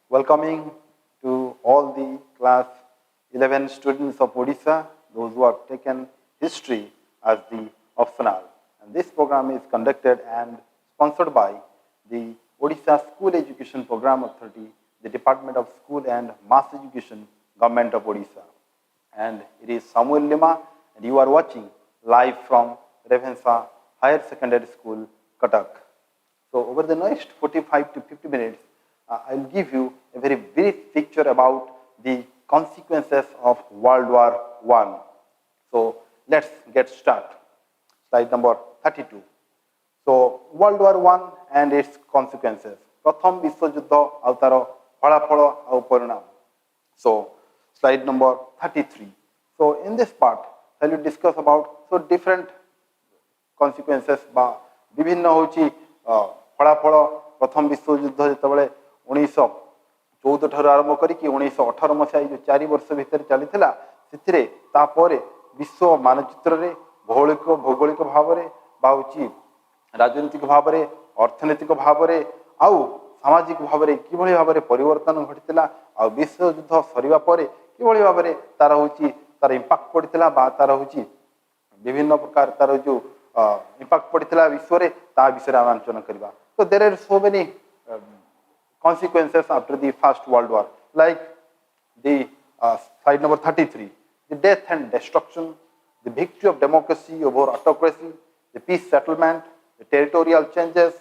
welcoming to all the class 11 students of Odisha, those who have taken history as the optional. And this program is conducted and sponsored by the Odisha School Education Program Authority, the Department of School and Mass Education, Government of Odisha. And it is Samuel LIMMA, and you are watching live from RAVENSHAW Higher Secondary School, CUTTACK. So over the next 45 to 50 minutes, I'll give you a very brief picture about the consequences of World War I. So let's get started. Slide number 32. So World War I and its consequences. प्रथम विश्व युद्ध आउ तार फलाफल आउ परिणाम. So slide number 33. So in this part, I will discuss about different consequences बा विभिन्न होची फलाफल प्रथम विश्व युद्ध जेतबेले 1914 ठार आरंभ करिकि 1918 मसीहा जो 4 वर्ष भितर चलीथिला सिथिरे तापरे विश्व मानचित्र रे भौगोलिक भाव रे बाउची राजनीतिक भाव रे अर्थनैतिक भाव रे आउ सामाजिक भाव रे किभଳି भाव रे परिवर्तन घटितला आ विश्व युद्ध सरीवा परे किभଳି भाव रे तार होची तार इंपैक्ट पड़ितला बा तार होची विभिन्न प्रकार तार जो इंपैक्ट पड़ितला विश्व रे ता विषय रे आलोचना करबा. So there are so many consequences after the First World War, like the slide number 33, the death and destruction, the victory of democracy over autocracy, the peace settlement, the territorial changes,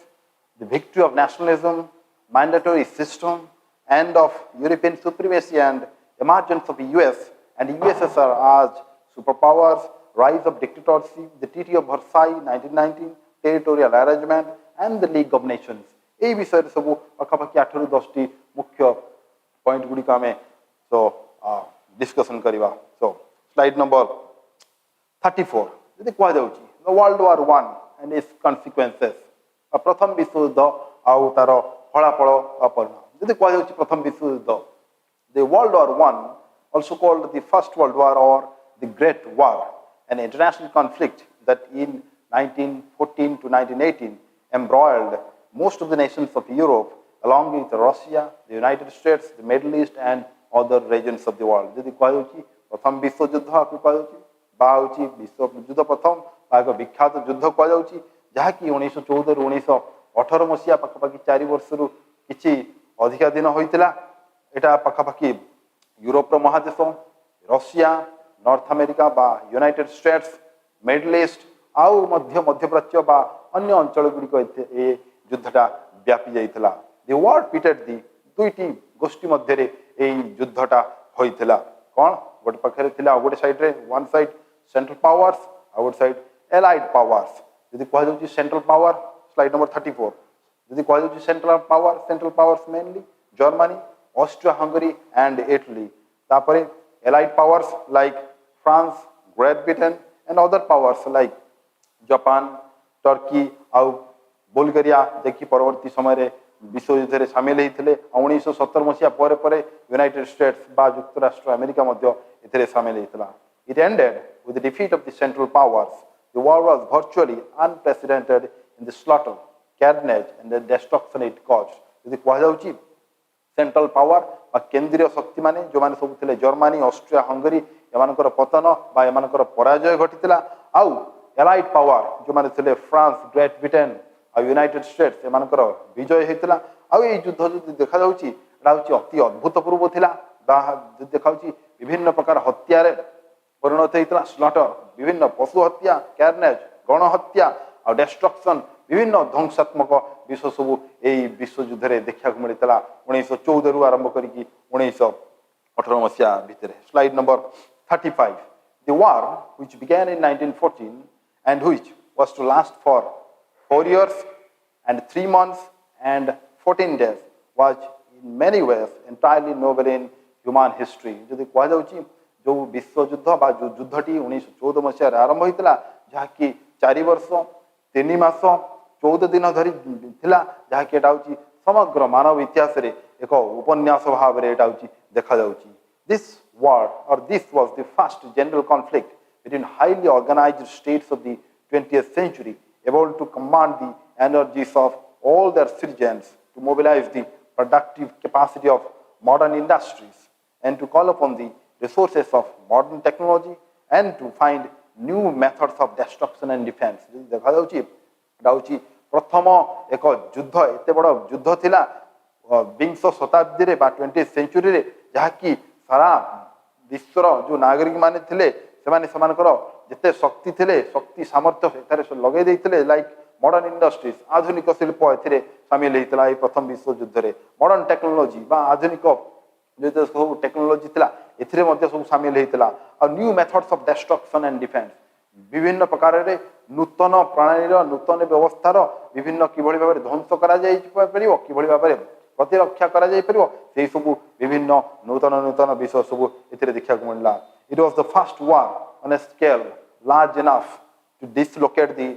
the victory of nationalism, mandatory system, end of European supremacy and emergence of the US and USSR as superpowers, rise of dictatorship, the Treaty of Versailles 1919, territorial arrangement, and the League of Nations. এই বিষয়ে সব পাখাপাখি 8 ରୁ 10টি মুখ্য point গুড়িক আমি discussion করিবা. So slide নম্বর 34 যদি কোয়া যাଉଛି World War I and its consequences, প্রথম বিশ্বযুদ্ধ আউ তার ফলাফল অপরিণাম. যদি কোয়া যাଉଛି প্রথম বিশ্বযুদ্ধ, the World War I, also called the First World War or the Great War, an international conflict that in 1914 to 1918 embroiled most of the nations of Europe, along with Russia, the United States, the Middle East, and other regions of the world. যদি কোয়া যাଉଛି প্রথম বিশ্বযুদ্ধ আকু কোয়া যাଉଛି বা হଉଛି বিশ্বযুদ্ধ প্রথম বা এক বিখ্যাত যুদ্ধ কোয়া যাଉଛି ଯାହାକି 1914 ରୁ 1918 ମସିହା ପାଖାପାଖି 4 ବର୍ଷରୁ କିଛି ଅଧିକା ଦିନ ହୋଇଥିଲା. ଏଟା ପାଖାପାଖି ୟୁରୋପର ମହାଦେଶ, ରଷିଆ, ନର୍ଥ ଆମେରିକା বা ୟୁନାଇଟେଡ୍ ଷ୍ଟେଟ୍ସ, ମିଡଲ ଇଷ୍ଟ ଆଉ ମଧ୍ୟପ୍ରାଚ୍ୟ বা ଅନ୍ୟ ଅଞ୍ଚଳଗୁଡ଼ିକ ଏ ଯୁଦ୍ଧଟା ବ୍ୟାପି ଯାଇଥିଲା. ଦି ୱାର୍ ପିଟେଡ୍ ଦି ଦୁଇଟି ଗୋଷ୍ଠୀ ମଧ୍ୟରେ ଏହି ଯୁଦ୍ଧଟା ହୋଇଥିଲା. କ'ଣ ଗୋଟେ ପାଖରେ ଥିଲା ଆଉ ଗୋଟେ ସାଇଡ୍ରେ ୱାନ୍ ସାଇଡ୍ ସେଣ୍ଟ୍ରାଲ ପାୱାର୍ସ ଆଉ ଗୋଟେ ସାଇଡ୍ ଏଲାଇଡ୍ ପାୱାର୍ସ. ଯଦି କୁହାଯାଉଛି ସେଣ୍ଟ୍ରାଲ ପାୱାର, ସ୍ଲାଇଡ୍ ନମ୍ବର 34, ଯଦି କୁହାଯାଉଛି central powers mainly Germany, Austria Hungary and Italy. ତାପରେ allied powers like France, Great Britain and other powers like Japan, Turkey ଆଉ ବୁଲଗେରିଆ, ଯେକି ପରବର୍ତ୍ତୀ ସମୟରେ ବିଶ୍ୱଯୁଦ୍ଧରେ ସାମିଲ ହୋଇଥିଲେ. 1917 ମସିହା ପରେ ପରେ ୟୁନାଇଟେଡ୍ ଷ୍ଟେଟ୍ସ ବା ଯୁକ୍ତରାଷ୍ଟ୍ର ଆମେରିକା ମଧ୍ୟ ଏଥିରେ ସାମିଲ ହୋଇଥିଲା. It ended with the defeat of the Central Powers. The war was virtually unprecedented in the slaughter, carnage, and the destruction it caused. ଯଦି କୁହାଯାଉଛି ସେଣ୍ଟ୍ରାଲ ପାୱାର ବା କେନ୍ଦ୍ରୀୟ ଶକ୍ତି ମାନେ ଯେଉଁମାନେ ସବୁ ଥିଲେ ଜର୍ମାନୀ, ଅଷ୍ଟ୍ରିଆ ହଙ୍ଗେରୀ, ଏମାନଙ୍କର ପତନ ବା ଏମାନଙ୍କର ପରାଜୟ ଘଟିଥିଲା. ଆଉ ଏଲାଇଡ୍ ପାୱାର ଯେଉଁମାନେ ଥିଲେ ଫ୍ରାନ୍ସ, ଗ୍ରେଟ୍ ବ୍ରିଟେନ୍ ଆଉ ୟୁନାଇଟେଡ୍ ଷ୍ଟେଟ୍ସ, ଏମାନଙ୍କର ବିଜୟ ହୋଇଥିଲା. ଆଉ ଏଇ ଯୁଦ୍ଧ ଯଦି ଦେଖାଯାଉଛି ଏଇଟା ହେଉଛି ଅତି ଅଦ୍ଭୁତପୂର୍ବ ଥିଲା. ବା ଯଦି ଦେଖାଯାଉଛି ବିଭିନ୍ନ ପ୍ରକାର ହତ୍ୟାରେ ପରିଣତ ହୋଇଥିଲା. ସ୍ଲଟର, ବିଭିନ୍ନ ପଶୁ ହତ୍ୟା, କ୍ୟାରନେଜ୍, ଗଣହତ୍ୟା ଆଉ ଡେଷ୍ଟ୍ରକ୍ସନ୍, ବିଭିନ୍ନ ଧ୍ୱଂସାତ୍ମକ ବିଷୟ ସବୁ ଏଇ ବିଶ୍ୱଯୁଦ୍ଧରେ ଦେଖିବାକୁ ମିଳିଥିଲା 1914 ରୁ ଆରମ୍ଭ କରିକି 1918 ମସିହା ଭିତରେ. Slide number 35. The war, which began in 1914 and which was to last for 4 years and 3 months and 14 days, was in many ways entirely novel in human history. ଯଦି କୁହାଯାଉଛି ଯେଉଁ ବିଶ୍ୱଯୁଦ୍ଧ ବା ଯେଉଁ ଯୁଦ୍ଧଟି 1914 ମସିହାରେ ଆରମ୍ଭ ହୋଇଥିଲା, ଯାହାକି 4 ବର୍ଷ 3 ମାସ 14 ଦିନ ଧରି ଥିଲା, ଯାହାକି ଏଇଟା ହେଉଛି ସମଗ୍ର ମାନବ ଇତିହାସରେ ଏକ ଉପନ୍ୟାସ ଭାବରେ ଏଇଟା ହେଉଛି ଦେଖାଯାଉଛି. This was the first general conflict between highly organized states of the 20th century, able to command the energies of all their citizens to mobilize the productive capacity of modern industries and to call upon the resources of modern technology and to find new methods of destruction and defense देखा जाउची एटा होची प्रथम एक युद्ध एते बड़ युद्ध थिला विंश शताब्दी रे बा 20th सेंचुरी रे जहा कि सारा विश्वर जो नागरिक माने थिले सेमाने समानकर जेते शक्ति थिले शक्ति सामर्थ्य एथारे लगे देथिले लाइक मॉडर्न इंडस्ट्रीज आधुनिक शिल्प एथिरे शामिल हेतिला प्रथम विश्व युद्ध रे मॉडर्न टेक्नोलॉजी बा आधुनिक जो सब टेक्नोलॉजी थिला एथिरे मध्ये सब शामिल हेतिला और new methods of destruction and defence विभिन्न प्रकार रे नूतन प्रणाली नूतन व्यवस्थार विभिन्न किभଳି भाबरे ध्वंस करा जाई परिबो किभଳି भाबरे प्रतिरक्षा करा जाई परिबो सेही सब विभिन्न नूतन नूतन विषय सब एथिरे देखिया को मिलला it was the first war on a scale large enough to dislocate the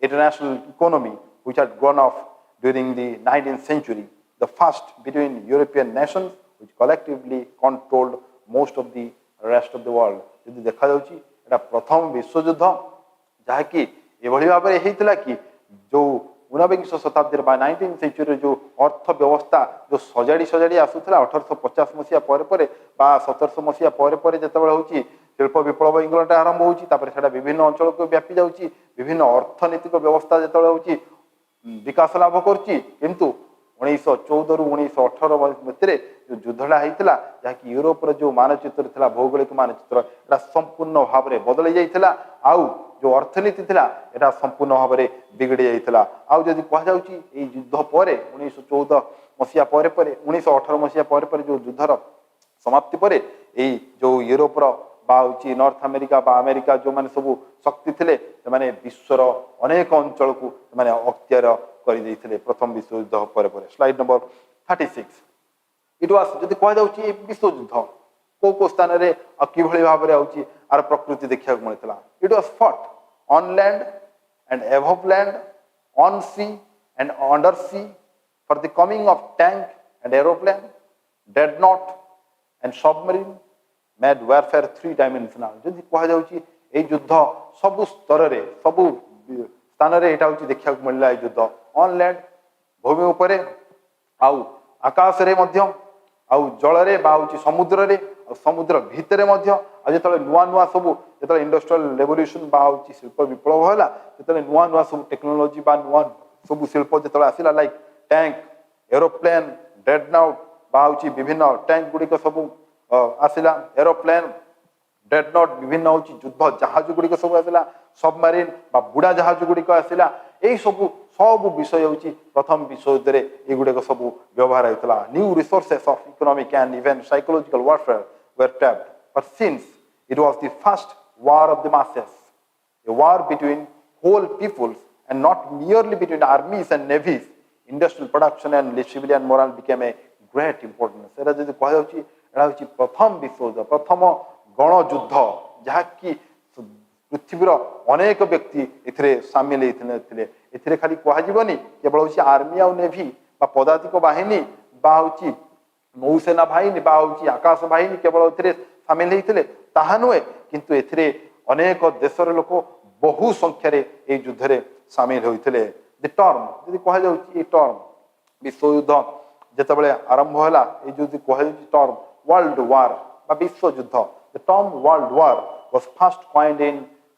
international economy which had gone off during the 19th century, the first between European nations which collectively controlled most of the rest of the world. यदि देखा जाउची एटा प्रथम विश्व युद्ध जहा कि एभଳି भाबरे हेतिला कि जो 19 शताब्दी बा 19th सेंचुरी जो अर्थ व्यवस्था जो सजाड़ी आसुथला 1850 मसिया परे बा 1700 मसिया परे जेतेबेले होची शिल्प विप्लव इंग्लैंड आरंभ होची तापर सेटा विभिन्न अंचल को व्यापी जाउची विभिन्न अर्थनैतिक व्यवस्था जेतेबेले होची विकास लाभ करची किंतु 1914 रु 1918 मध्य जो युद्धटा होता जहाँकि यूरोपर जो मानचित्र था भौगोलिक मानचित्र एटा संपूर्ण भाव में बदल जाइए आउ जो अर्थनीति था यहाँ संपूर्ण भाव में बिगड़ी जाइए आउ जदि कहुच्छी युद्ध पर 1914 मसीहा पर 1918 मसीहा पर जो युद्धर समाप्ति पर यही जो यूरोपर बाउची नॉर्थ अमेरिका बा अमेरिका जो माने सब शक्ति थे से विश्वर अनेक अंचल को अख्तियार कर प्रथम विश्व युद्ध पर स्लाइड नंबर 36 इट वाज जदि कह जाउची विश्व युद्ध को स्थान रे किभଳି भाव में आर प्रकृति देखा मिलता it was fought on land and above land on sea and under sea for the coming of tank and aeroplane dreadnought and submarine made warfare 3 dimensional जदि कह जाउची ए युद्ध सब स्तर रे सब स्थान रे एटा होची देखा मिलला ए युद्ध ऑन लैंड भूमि उपरे आउ आकाश रे मध्य आउ जल रे बा होची समुद्र रे समुद्र भितर मध्य आ जेतले नुआ नुआ सब जेतले इंडस्ट्रियल रेवोल्यूशन बा होची शिल्प विप्लव होला जेतले नुआ नुआ सब टेक्नोलॉजी बा नुआ सब शिल्प जेतले आसिला लाइक टैंक एरोप्लेन ड्रेडनॉट बा होची विभिन्न टैंक गुडी को सब आसिला एरोप्लेन ड्रेडनॉट विभिन्न होची युद्ध जहाज गुडी को सब आसिला सबमरीन बा बुड़ा जहाज गुडी को आसिला एई सब विषय होची प्रथम विश्व युद्ध रे ए गुडी को सब व्यवहार होतला new resources of economic and even psychological warfare were tapped but since it was the first war of the masses, a war between whole peoples and not merely between armies and navies, industrial production and civilian morale became a great importance. Era जदि कह जाउची era होची प्रथम विश्व युद्ध प्रथम गण युद्ध जहा कि पृथ्वीर अनेक व्यक्ति एथिरे शामिल हेथिले एथिरे खाली कह जीवनी केवल होची आर्मी आ नेवी बा पदातिक बाहिनी बा होची नौसेना बाहिनी बा होची आकाश बाहिनी केवल एथिरे शामिल हेथिले ताहा नुहे किंतु एथिरे अनेक देशर लोक बहु संख्यार ए युद्ध रे शामिल होइथिले द टर्म जदि कह जाउची ए टर्म विश्व युद्ध जेतेबेले आरंभ होला ए जदि कह जाउची टर्म वर्ल्ड वार बा विश्व युद्ध the term world war was first coined in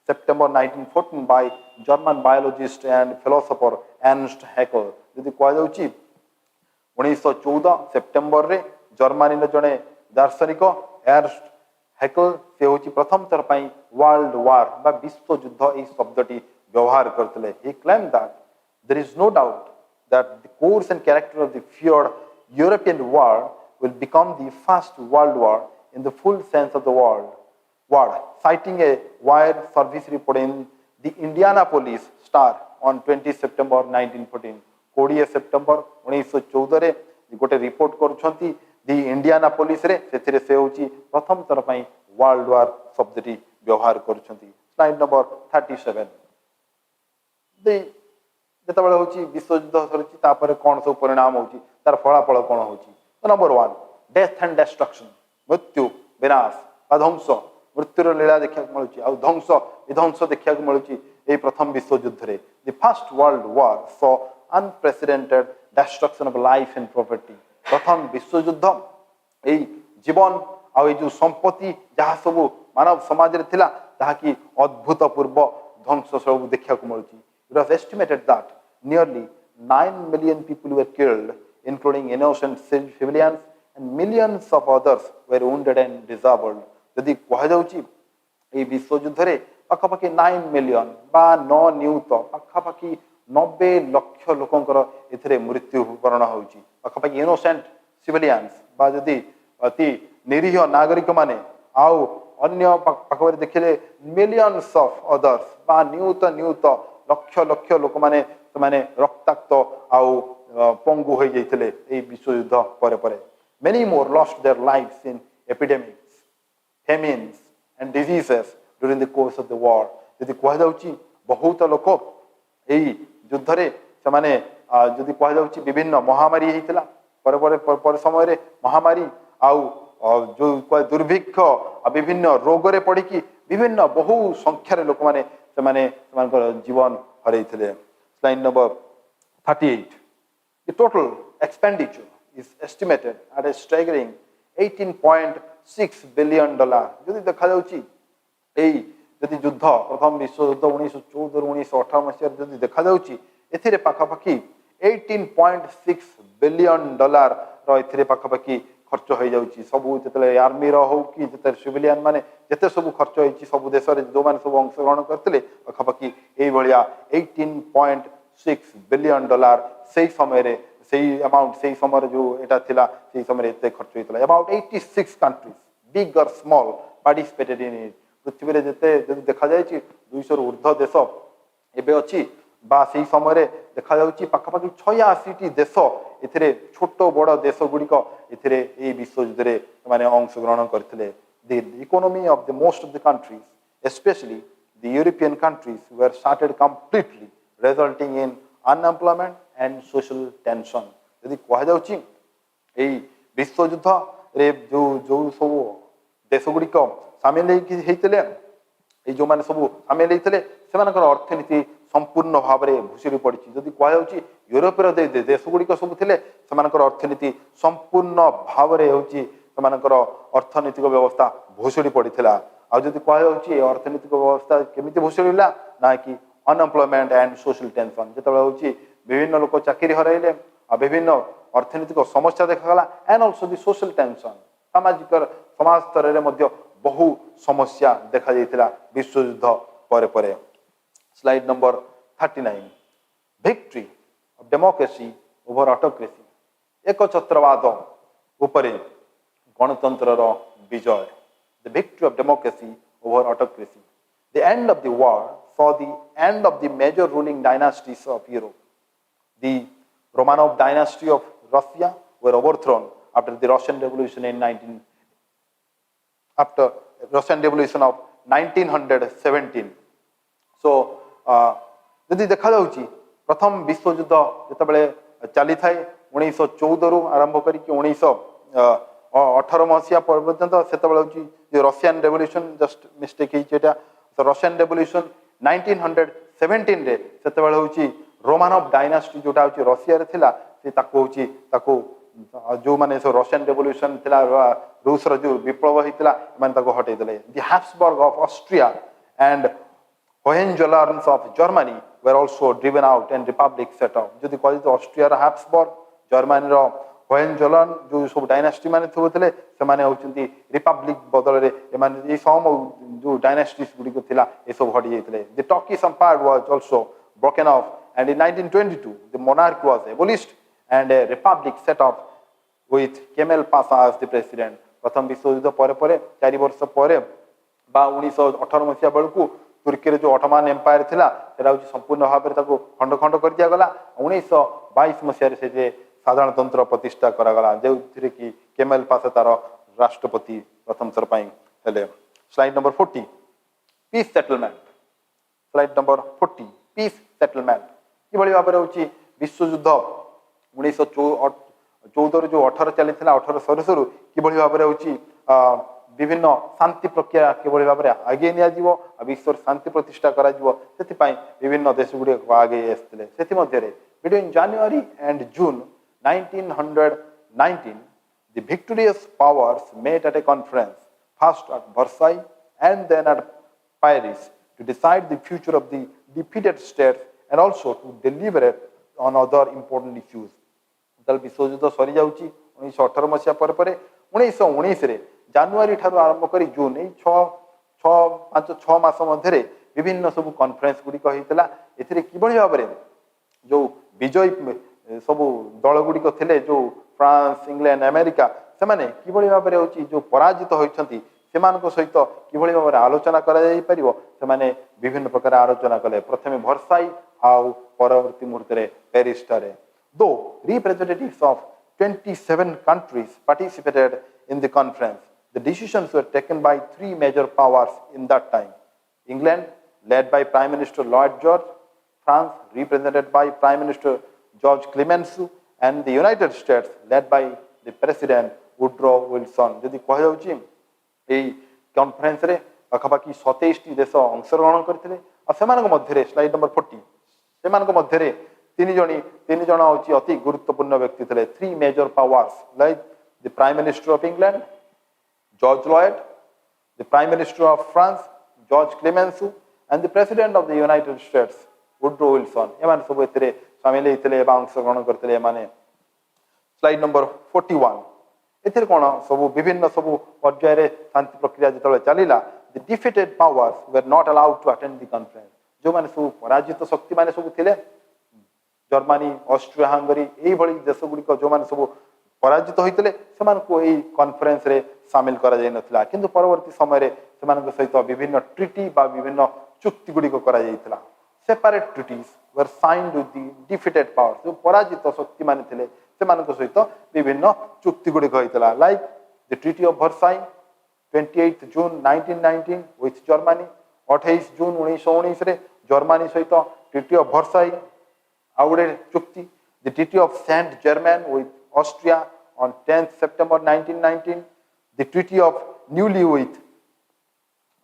September 1914 by German biologist and philosopher Ernst Haeckel. जदि कह जाउची 1914 सेप्टेम्बर रे जर्मनी रे जने दार्शनिक एर्स्ट हैकल से होची प्रथम थर पई वर्ल्ड वार बा विश्व युद्ध ए शब्दटी व्यवहार करतले he claim that there is no doubt that the course and character of the feared European war will become the first world war in the full sense of the word citing a wire service report in the Indianapolis Star on 20 September 1914 20 September 1914 रे गोटे report करूछंती दी Indianapolis रे सेथिरे से होची प्रथम तर पई world war शब्दटी व्यवहार करूछंती slide number 37 दे जेतबेले होची विश्व युद्ध सरुची तापर कोन सब परिणाम होची तार फलाफल कोन होची नंबर 1 डेथ एंड डिस्ट्रक्शन मृत्यु विनाश ध्वंस मृत्युर लीला देखा मिलूँ आ ध्वंस विध्वंस देखा मिलूँ ये प्रथम विश्व युद्ध रे the first world war saw unprecedented destruction of life and property प्रथम विश्व युद्ध এই জীবন ଆଉ এই जो संपत्ति जहाँ सब मानव समाज रे थिला ताहा कि अद्भुतपूर्व ध्वंस सब देखा मिलूँ. It was estimated that nearly 9 million people were killed, including innocent civilians, and millions of others were wounded and disabled. यदि कहुच्छी ये विश्वयुद्ध रे पाखापाखि 9 मिलियन बा न नियुत पाखापाखि 90 लक्ष लोकंकर एथिरे मृत्युवरण होउची. पाखापाखि इनोसेंट सिविलियंस बा जदि अति निरीह नागरिक माने आउ अन्य पाखरे देखिले मिलियंस ऑफ अदर्स बा नियुत नियुत लक्ष लक्ष लोक माने माने रक्ताक्त आउ पंगु हो जाइथिले ए विश्वयुद्ध परे परे. Many more lost their lives in epidemics, famines and diseases during the course of the war. यदि कहुच्छी बहुत लोक यही युद्ध रे से माने यदि कहुच्छी विभिन्न महामारी होता पर समय महामारी आउ जो दुर्भिक्ष विभिन्न रोग रे पड़ी विभिन्न बहु संख्यार लोक मैंने जीवन हर. Slide number 38. The total expenditure is estimated at a staggering $18.6 billion. यदि देखा जाउची एई यदि युद्ध प्रथम विश्व युद्ध 1914 1918 मसीह यदि देखा जाउची एथिरे पाखापाखि $18.6 बिलियन रो पाखापाखि खर्च हो जाउची. सबु जतले आर्मी रो हो कि जते सिविलियन माने जते सब खर्च होईची सब देश रे जो माने सब अंशग्रहण करथिले पाखापाखि एई भलिया $18.6 बिलियन सेही समय रे सेही अमाउंट सेही समय जो एटा थिला सेही समय एते खर्च होइतला. अबाउट 86 कंट्रीज बिग और स्मॉल पार्टिसिपेटेड इन इट. पृथ्वी रे जते जदि देखा जायछि 200 रु ऊर्ध्व देश एबे अछि बा सेही समय रे देखा जाउछि पाखापाखि 86 टी देश एथिरे छोट बड़ देश गुड़िक एथिरे ए विश्वयुद्ध रे माने अंशग्रहण करथिले. The economy of the most of the countries, especially the European countries, were started completely, resulting in unemployment and social tension. यदि कहा जाउछि एई विश्वयुद्ध रे जो जो सब देश गुड़िक सामिल होइतले ए जो माने सब सामिल होइतले सेमानकर अर्थनीति संपूर्ण भाव में भूषुरी पड़ी. जदि कह जाउछि यूरोपर देश गुड़िक सब थिले सेमानकर अर्थनीति संपूर्ण भाव में होउछि सेमानकर अर्थनैतिक व्यवस्था भूषुड़ी पड़ीथिला. आ जदि कह जाउछि अर्थनैतिक व्यवस्था केमिति भूषुड़ीला ना कि अनएम्प्लॉयमेंट एंड सोशल टेंशन. जेतबे होउछि विभिन्न लोक चाकरी हराइले आ विभिन्न अर्थनैतिक समस्या देखागला and also the social tension. सामाजिक समाज स्तर रे मध्य बहु समस्या देखा जाइतिला विश्वयुद्ध परे परे. Slide number 39. Victory of democracy over autocracy. एकछत्रवाद उपरे गणतंत्रर विजय. The victory of democracy over autocracy. The end of the war saw the end of the major ruling dynasties of Europe. The Romanov dynasty of Russia were overthrown after the Russian Revolution of 1917. So यदि देखा जाउची प्रथम विश्वयुद्ध जितेबाला चली थाए 1914 रु आरंभ करके 1918 मसीहा पर्यंत से Russian revolution just mistake Russian revolution 1917 रे से रोमानव डायनास्टी जोटा हूँ रशिया थिला से ताको जो माने रशियन रेवोल्यूशन थिला रूस रो जो विप्लव होता है हटईदे. The Habsburg of Austria and Hohenzollern of Germany were also driven out and republic set up. जदि कहि तो ऑस्ट्रिया रा हैब्सबर्ग जर्मनी रो होहेनजोलर्न जो सब डायनास्टी माने थुबुतले से माने होचंती रिपब्लिक बदल रे ए माने ए सम जो डायनास्टीज गुडी को थिला ए सब हटि जाइतले. The Turkish empire was also broken off and in 1922 the monarch was abolished and a republic set up with Kemal Pasha as the president. प्रथम विश्वयुद्ध परे परे 4 वर्ष परे बा 1918 मसिया बेलकू तुर्की रे जो ऑटोमान एम्पायर थिला सेटा होची संपूर्ण भाव में खंड खंड कर दिया गला. 1922 मसिया से जे साधारण तंत्र प्रतिष्ठा करा गला जे कि केमल पासा तार राष्ट्रपति प्रथम थर पई हेले. Slide number 40 peace settlement. Slide number 40 peace settlement कि भली भाव होची विश्वयुद्ध 1914 जो 18 चली 18 सरू सरू कि भली भाव होची विभिन्न शांति प्रक्रिया किभली भाव में आगे नियाजिवो विश्व शांति प्रतिष्ठा करा जिवो सेति विभिन्न देश गुडी आगे आसते से between January and June 1919 The victorious powers met at a conference, first at Versailles and then at Paris, to decide the future of the defeated states and also to deliberate on other important issues. ଯେତେବେଳେ ବିଶ୍ୱଯୁଦ୍ଧ ସରିଯାଉଛି 1918 ମସିହା ପରେ ପରେ 1919ରେ ଜାନୁଆରୀ ଠାରୁ ଆରମ୍ଭ କରି June ଏଇ 5-6 ମାସ ମଧ୍ୟରେ ବିଭିନ୍ନ ସବୁ କନଫରେନ୍ସ ଗୁଡ଼ିକ ହେଇଥିଲା। ଏଥିରେ କିଭଳି ଭାବରେ ଯେଉଁ ବିଜୟୀ ସବୁ ଦଳ ଗୁଡ଼ିକ ଥିଲେ, ଯେଉଁ ଫ୍ରାନ୍ସ, ଇଂଲଣ୍ଡ, ଆମେରିକା, ସେମାନେ କିଭଳି ଭାବରେ ହେଉଛି ଯେଉଁ ପରାଜିତ ହୋଇଛନ୍ତି ସେମାନଙ୍କ ସହିତ କିଭଳି ଭାବରେ ଆଲୋଚନା କରାଯାଇପାରିବ, ସେମାନେ ବିଭିନ୍ନ ପ୍ରକାର ଆଲୋଚନା କଲେ। ପ୍ରଥମେ ଭର୍ସାଇ ଆଉ ପରବର୍ତ୍ତୀ ମୁହୂର୍ତ୍ତରେ ପ୍ୟାରିସ୍ ଠାରେ। Though representatives of 27 countries participated in the conference, the decisions were taken by three major powers in that time. England, led by Prime Minister Lloyd George, France, represented by Prime Minister George Clemenceau, and the United States, led by the President Woodrow Wilson. ଯଦି କୁହାଯାଉଛି ଏହି କନଫରେନ୍ସରେ ପାଖାପାଖି 27ଟି ଦେଶ ଅଂଶଗ୍ରହଣ କରିଥିଲେ। ଆଉ ସେମାନଙ୍କ ମଧ୍ୟରେ ସ୍ଲାଇଡ୍ ନମ୍ବର 40, ସେମାନଙ୍କ ମଧ୍ୟରେ ତିନି ଜଣ ହେଉଛି ଅତି ଗୁରୁତ୍ୱପୂର୍ଣ୍ଣ ବ୍ୟକ୍ତି ଥିଲେ। Three major powers like the Prime Minister of England, George Lloyd, the Prime Minister of France, George Clemenceau, and the President of the United States, Woodrow Wilson. ଏମାନେ ସବୁ ଏଥିରେ ସାମିଲ ହେଇଥିଲେ ବା ଅଂଶଗ୍ରହଣ କରିଥିଲେ ଏମାନେ। ସ୍ଲାଇଡ୍ ନମ୍ବର 41, ଏଥିରେ କ'ଣ ସବୁ ବିଭିନ୍ନ ସବୁ ପର୍ଯ୍ୟାୟରେ ଶାନ୍ତି ପ୍ରକ୍ରିୟା ଯେତେବେଳେ ଚାଲିଲା, the defeated powers were not allowed to attend the conference. ଯେଉଁମାନେ ସବୁ ପରାଜିତ ଶକ୍ତିମାନେ ସବୁ ଥିଲେ, ଜର୍ମାନୀ, ଅଷ୍ଟ୍ରିଆ, ହଙ୍ଗେରୀ, ଏଇଭଳି ଦେଶଗୁଡ଼ିକ ଯେଉଁମାନେ ସବୁ ପରାଜିତ ହୋଇଥିଲେ ସେମାନଙ୍କୁ ଏହି କନଫରେନ୍ସରେ ସାମିଲ କରାଯାଇନଥିଲା। କିନ୍ତୁ ପରବର୍ତ୍ତୀ ସମୟରେ ସେମାନଙ୍କ ସହିତ ବିଭିନ୍ନ ଟ୍ରିଟି ବା ବିଭିନ୍ନ ଚୁକ୍ତି ଗୁଡ଼ିକ କରାଯାଇଥିଲା। Separate treaties were signed with the defeated powers, ଯେଉଁ ପରାଜିତ ଶକ୍ତିମାନେ ଥିଲେ ସେମାନଙ୍କ ସହିତ ବିଭିନ୍ନ ଚୁକ୍ତି ଗୁଡ଼ିକ ହୋଇଥିଲା। Like the treaty of Versailles 28 June 1919 with Germany, 28 June 1919ରେ ଜର୍ମାନୀ ସହିତ ଟ୍ରିଟି ଅଫ୍ ଭର୍ସାଇ। ଆଉ ଗୋଟେ ଚୁକ୍ତି, the treaty of Saint Germain with Austria on 10th September 1919, the Treaty of Neuilly with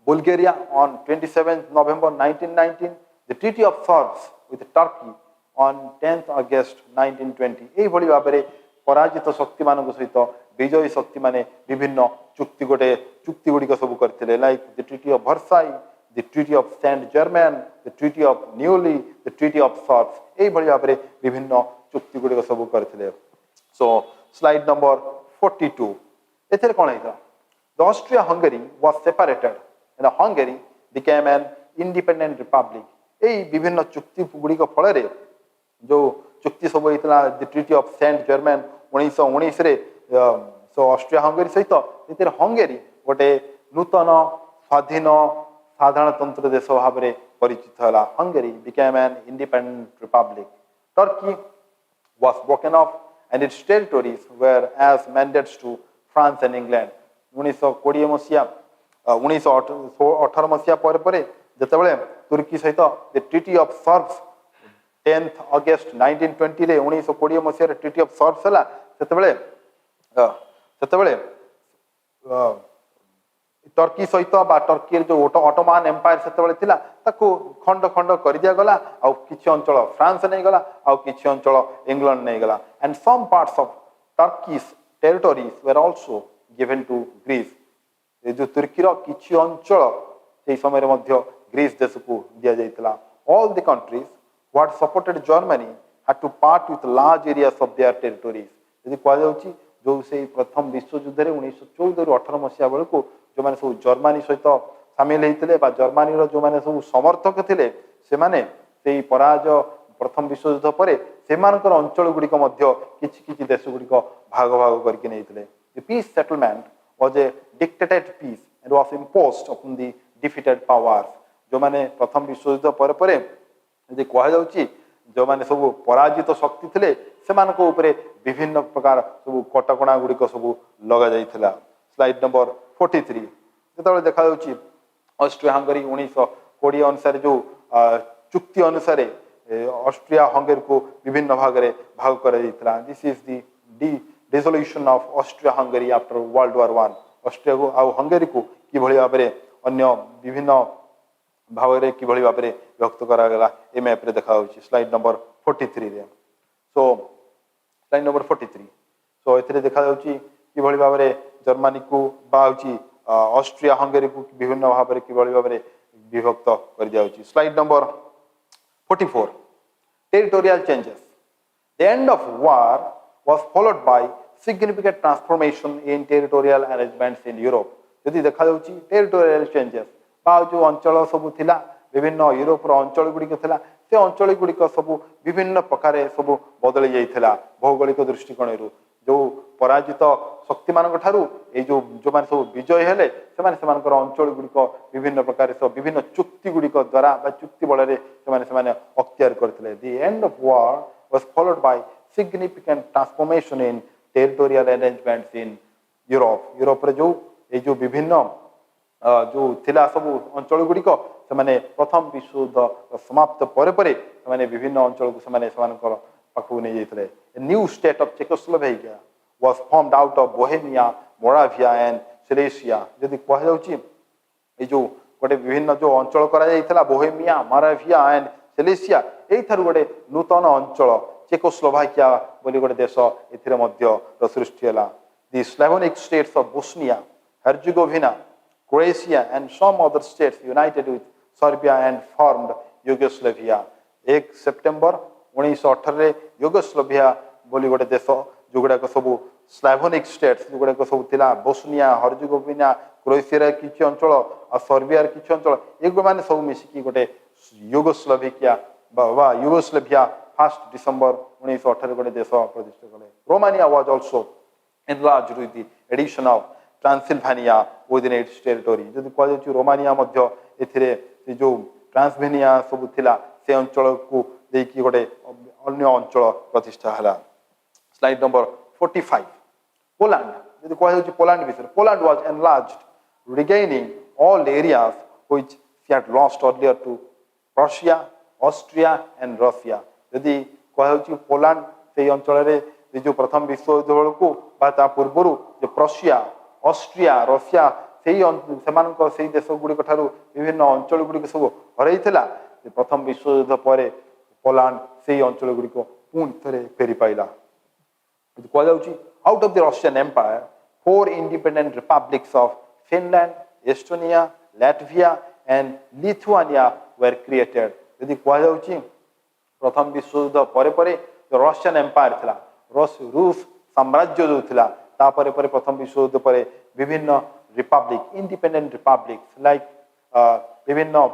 Bulgaria on 27th November 1919, the Treaty of Sèvres with Turkey on 10th August 1920. এইভଳି ଭାବରେ ପରାଜିତ ଶକ୍ତିମାନଙ୍କ ସହିତ ବିଜୟୀ ଶକ୍ତିମାନେ ବିଭିନ୍ନ ଚୁକ୍ତି ଗୁଡ଼ିକ ସବୁ କରିଥିଲେ। Like the treaty of Versailles, the treaty of Saint Germain, the treaty of Neuilly, the treaty of ସèvres, এইଭଳି ଭାବରେ ବିଭିନ୍ନ ଚୁକ୍ତି ଗୁଡ଼ିକ ସବୁ କରିଥିଲେ। So, slide number 42. ଏଥିରେ କ'ଣ ହେଇଥିଲା? The Austria-Hungary was separated and Hungary became an independent republic. এই ବିଭିନ୍ନ ଚୁକ୍ତି ଗୁଡ଼ିକ ଫଳରେ ଯେଉଁ ଚୁକ୍ତି ସବୁ ହେଇଥିଲା, the treaty of Saint Germain 1919ରେ ଅଷ୍ଟ୍ରିଆ ହଙ୍ଗେରୀ ସହିତ, ସେଥିରେ ହଙ୍ଗେରୀ ଗୋଟେ ନୂତନ ସ୍ୱାଧୀନ ସାଧାରଣତନ୍ତ୍ର ଦେଶ ଭାବରେ ପରିଚିତ ହେଲା। Hungary became an independent republic. Turkey was broken off and its territories were as mandates to France and England. 1918 ମସିହା ପରେ ପରେ ଯେତେବେଳେ ତୁର୍କୀ ସହିତ ଦି ଟ୍ରିଟି ଅଫ୍ ସèvres 10th August 1920ରେ 1920 ମସିହାରେ ଟ୍ରିଟି ଅଫ୍ ସèvres ହେଲା, ସେତେବେଳେ ଟର୍କୀ ସହିତ ବା ଟର୍କୀର ଯେଉଁ ଅଟୋମାନ ଏମ୍ପାୟାର ସେତେବେଳେ ଥିଲା ତାକୁ ଖଣ୍ଡ ଖଣ୍ଡ କରିଦିଆଗଲା। ଆଉ କିଛି ଅଞ୍ଚଳ ଫ୍ରାନ୍ସ ନେଇଗଲା, ଆଉ କିଛି ଅଞ୍ଚଳ ଇଂଲଣ୍ଡ ନେଇଗଲା। And some parts of Turkish territories were also given to Greece. ଏ ଯେଉଁ ତୁର୍କୀର କିଛି ଅଞ୍ଚଳ ସେହି ସମୟରେ ମଧ୍ୟ ଗ୍ରୀସ୍ ଦେଶକୁ ଦିଆଯାଇଥିଲା। All the countries what supported Germany had to part with large areas of their territories. ଯଦି କୁହାଯାଉଛି ଯେଉଁ ସେଇ ପ୍ରଥମ ବିଶ୍ୱଯୁଦ୍ଧରେ 1914ରୁ 18 ମସିହା ବେଳକୁ ଯେଉଁମାନେ ସବୁ ଜର୍ମାନୀ ସହିତ ସାମିଲ ହେଇଥିଲେ ବା ଜର୍ମାନୀର ଯେଉଁମାନେ ସବୁ ସମର୍ଥକ ଥିଲେ, ସେମାନେ ସେଇ ପରାଜୟ ପ୍ରଥମ ବିଶ୍ୱଯୁଦ୍ଧ ପରେ ସେମାନଙ୍କର ଅଞ୍ଚଳ ଗୁଡ଼ିକ ମଧ୍ୟ କିଛି କିଛି ଦେଶ ଗୁଡ଼ିକ ଭାଗ ଭାଗ କରିକି ନେଇଥିଲେ। The peace settlement was a dictated peace and was imposed upon the defeated powers. ଯେଉଁମାନେ ପ୍ରଥମ ବିଶ୍ୱଯୁଦ୍ଧ ପରେ ପରେ ଯଦି କୁହାଯାଉଛି ଯେଉଁମାନେ ସବୁ ପରାଜିତ ଶକ୍ତି ଥିଲେ ସେମାନଙ୍କ ଉପରେ ବିଭିନ୍ନ ପ୍ରକାର ସବୁ କଟକଣା ଗୁଡ଼ିକ ସବୁ ଲଗାଯାଇଥିଲା। ସ୍ଲାଇଡ୍ ନମ୍ବର 43, ଯେତେବେଳେ ଦେଖାଯାଉଛି ଅଷ୍ଟ୍ରିଆ ହଙ୍ଗେରୀ 1920 ଅନୁସାରେ ଯେଉଁ ଚୁକ୍ତି ଅନୁସାରେ ଅଷ୍ଟ୍ରିଆ ହଙ୍ଗେରୀକୁ ବିଭିନ୍ନ ଭାଗରେ ଭାଗ କରାଯାଇଥିଲା। This is the dissolution of Austria Hungary after world war 1। ଅଷ୍ଟ୍ରିଆକୁ ଆଉ ହଙ୍ଗେରୀକୁ କିଭଳି ଭାବରେ ଅନ୍ୟ ବିଭିନ୍ନ ଭାବରେ କିଭଳି ଭାବରେ ବିଭକ୍ତ କରାଗଲା ଏ ମ୍ୟାପ୍ରେ ଦେଖାଯାଉଛି ସ୍ଲାଇଡ୍ ନମ୍ବର 43ରେ। ସୋ ସ୍ଲାଇଡ୍ ନମ୍ବର 43, ସୋ ଏଥିରେ ଦେଖାଯାଉଛି किभଳି भाव में जर्मनी को बाउची ऑस्ट्रिया हंगेरी को विभिन्न भाव में किभଳି भाव में विभक्त कर दिया होची। Slide number 44 territorial changes. The end of war was followed by significant transformation in territorial arrangements in Europe. यदि देखा जाउची territorial changes बा जो अंचल सब थिला विभिन्न यूरोप रो अंचल गुड़िक थिला से अंचल गुड़िक सब विभिन्न प्रकार सब बदली जाइथिला भौगोलिक दृष्टिकोण जो पराजित शक्ति मान जो माने सब विजय हेले से अंचल गुड़िक विभिन्न प्रकार सब विभिन्न चुक्ति गुड़िक द्वारा चुक्ति बल से अख्तियार करथिले। The end of war was followed by significant transformation in territorial arrangements in Europe. Europe रे जो विभिन्न जो थिला सब अंचल गुड़िक से प्रथम विश्व युद्ध समाप्त पर विभिन्न अंचल को पाखु नहीं जाइथिले। A new state of Czechoslovakia was formed out of Bohemia, Moravia and Silesia. यदि कह जाउची ए जो गोटे विभिन्न जो अंचल करा जाइथिला बोहेमिया, मोराविया एंड सिलेसिया एई थारु गोटे नूतन अंचल चेकोस्लोवाकिया बोली गोटे देश एथिरे मध्य सृष्टि होला। The Slavonic states of Bosnia, Herzegovina, Croatia and some other states united with Serbia and formed Yugoslavia. 1 September 1918 Yugoslavia बोली गोटे देश जो गुड़ाक सब स्लाभोनिक स्टेट्स जो गुड़ाक सब थिला बोस्निया, हर्जेगोविना, क्रोएशिया किछि अंचल आ सर्बिया किछि अंचल एक माने सब मिसिकी गोटे युगोस्लोविया बा युगोस्लोविया 1 डिसेंबर 1918 गोटे देश प्रतिष्ठा कले। Romania was also enlarged with the addition of Transylvania within its territory. जदि कह जाउची रोमानिया मध्य एथिरे जो ट्रांसल्वेनिया सब थिला से अंचल को देकी गोटे अन्य अंचल प्रतिष्ठा हला। स्लाइड नंबर 45 पोलैंड यदि कह जाउची पोलैंड विषय Poland was enlarged regaining all areas which she had lost earlier to Prussia, Austria and Russia. यदि कह जाउची पोलैंड से अंचल रे जो प्रथम विश्व युद्ध बेलू बा पूर्वर जो प्रशिया, ऑस्ट्रिया, रशिया से देश गुड़िक विभिन्न अंचल गुड़िक सब हर प्रथम विश्व युद्ध पर पोलैंड से अंचल गुड़िक पुणी थे फेरी पाइला। कह जाउची out of the Russian empire 4 independent republics of Finland, Estonia, Latvia and Lithuania were created. यदि कह जाउची प्रथम विश्व युद्ध पर जो रशियन एम्पायर थिला रूस साम्राज्य जो थिला तापर पर प्रथम विश्व युद्ध पर विभिन्न रिपब्लिक इंडिपेंडेंट रिपब्लिक्स लाइक विभिन्न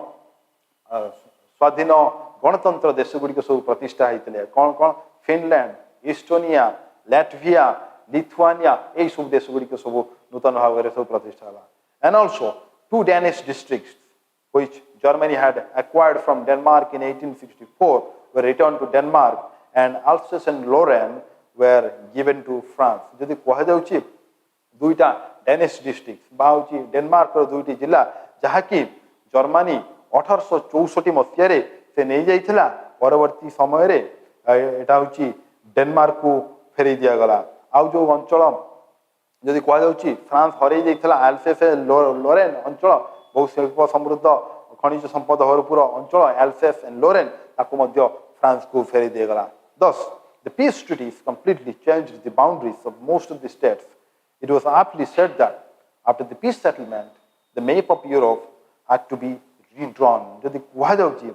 स्वाधीन गणतंत्र देश गुड़िक सब प्रतिष्ठा होते कौन कौन फिनलैंड, इस्टोनिया, लैटविया, लिथुआनिया यही सब देश गुड़िक सब नूतन भाव में सब प्रतिष्ठा है। And also 2 Danish districts which Germany had acquired from Denmark in 1864 were returned to Denmark and Alsace and Lorraine were given to France. यदि कह जाउची दुईटा डेनिश डिस्ट्रिक्ट बाउची डेनमार्क रो दुईटी जिला जहाँकि जर्मनी 1864 मसीह से नहीं जाइथिला परवर्ती समय रे एटा होची डेनमार्क को फेरी दिया गला। आउ जो अंचल यदि कह जाउची फ्रांस हरई जाइथिला एल्सेस लोरेन अंचल बहुत शिल्प समृद्ध खनिज संपद भरपूर अंचल एल्सेस एंड लोरेन ताको मध्य फ्रांस को फेरी दिया गला। Thus, the peace treaties completely changed the boundaries of most of the states. It was aptly said that after the peace settlement, the map of Europe had to be redrawn. यदि कह जाउची